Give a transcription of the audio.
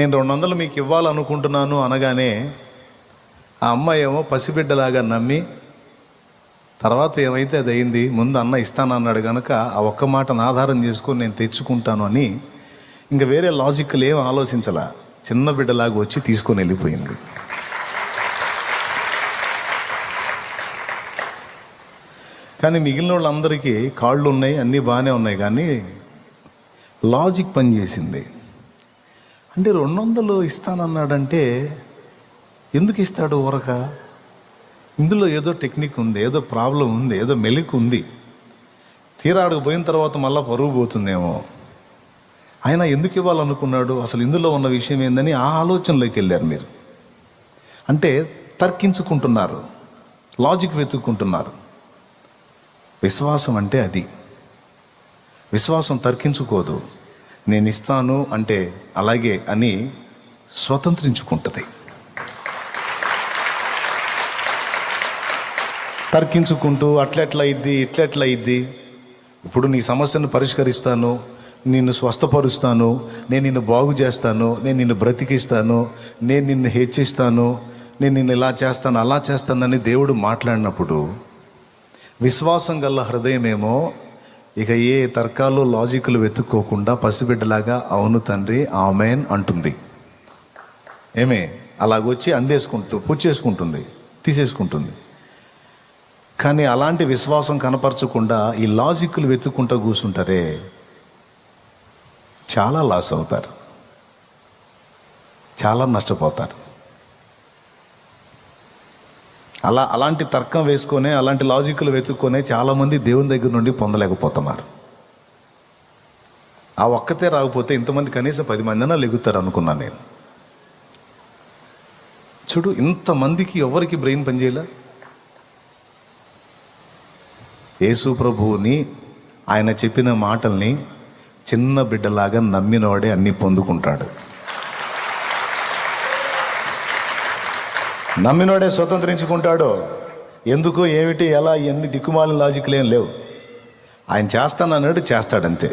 నేను 200 మీకు ఇవ్వాలనుకుంటున్నాను అనగానే ఆ అమ్మాయి ఏమో పసిబిడ్డలాగా నమ్మి, తర్వాత ఏమైతే అది అయింది, ముందు అన్న ఇస్తానన్నాడు కనుక ఆ ఒక్క మాటను ఆధారం చేసుకొని నేను తెచ్చుకుంటాను అని ఇంకా వేరే లాజిక్లు ఏం ఆలోచించలా, చిన్న బిడ్డలాగా వచ్చి తీసుకొని వెళ్ళిపోయింది. కానీ మిగిలిన వాళ్ళందరికీ కాళ్ళు ఉన్నాయి, అన్నీ బాగానే ఉన్నాయి, కానీ లాజిక్ పనిచేసింది. అంటే 200 ఇస్తానన్నాడంటే ఎందుకు ఇస్తాడు ఊరక? ఇందులో ఏదో టెక్నిక్ ఉంది, ఏదో ప్రాబ్లం ఉంది, ఏదో మెలిక ఉంది. తీరా ఆడికి పోయిన తర్వాత మళ్ళీ పరువు పోతుందేమో. ఆయన ఎందుకు ఇవ్వాలనుకున్నాడు, అసలు ఇందులో ఉన్న విషయం ఏందని ఆ ఆలోచనలోకి వెళ్ళారు మీరు. అంటే తర్కించుకుంటున్నారు, లాజిక్ వెతుక్కుంటున్నారు. విశ్వాసం అంటే అది. విశ్వాసం తర్కించుకోదు. నేను ఇస్తాను అంటే అలాగే అని స్వతంత్రించుకుంటుంది. తర్కించుకుంటూ అట్లెట్లా అయింది, ఇట్లెట్లా అయింది, ఇప్పుడు నీ సమస్యను పరిష్కరిస్తాను, నిన్ను స్వస్థపరుస్తాను, నేను నిన్ను బాగు చేస్తాను, నేను నిన్ను బ్రతికిస్తాను, నేను నిన్ను హెచ్చిస్తాను, నేను నిన్ను ఇలా చేస్తాను అలా చేస్తానని దేవుడు మాట్లాడినప్పుడు విశ్వాసం గల హృదయమేమో ఇక ఏ తర్కాలు లాజిక్లు వెతుక్కోకుండా పసిబిడ్డలాగా అవును తండ్రి ఆమెన్ అంటుంది. ఏమే అలాగొచ్చి అందేసుకుంటూ పుచ్చేసుకుంటుంది, తీసేసుకుంటుంది. కానీ అలాంటి విశ్వాసం కనపరచకుండా ఈ లాజిక్లు వెతుక్కుంటూ కూర్చుంటారే, చాలా లాస్ అవుతారు, చాలా నష్టపోతారు. అలాంటి తర్కం వేసుకొనే, అలాంటి లాజిక్లు వెతుక్కొనే చాలామంది దేవుని దగ్గర నుండి పొందలేకపోతున్నారు. ఆ ఒక్కతే రాకపోతే ఇంతమంది కనీసం 10 మందినా లెగుతారు అనుకున్నాను నేను. చూడు, ఇంతమందికి ఎవరికి బ్రెయిన్ పనిచేయలే. యేసు ప్రభువుని, ఆయన చెప్పిన మాటల్ని చిన్న బిడ్డలాగా నమ్మినవాడే అన్నీ పొందుకుంటాడు. నమ్మినోడే స్వతంత్రించుకుంటాడు. ఎందుకు, ఏమిటి, ఎలా, ఎన్ని దిక్కుమాలిన లాజిక్లు ఏం లేవు. ఆయన చేస్తానన్నాడు, చేస్తాడంతే.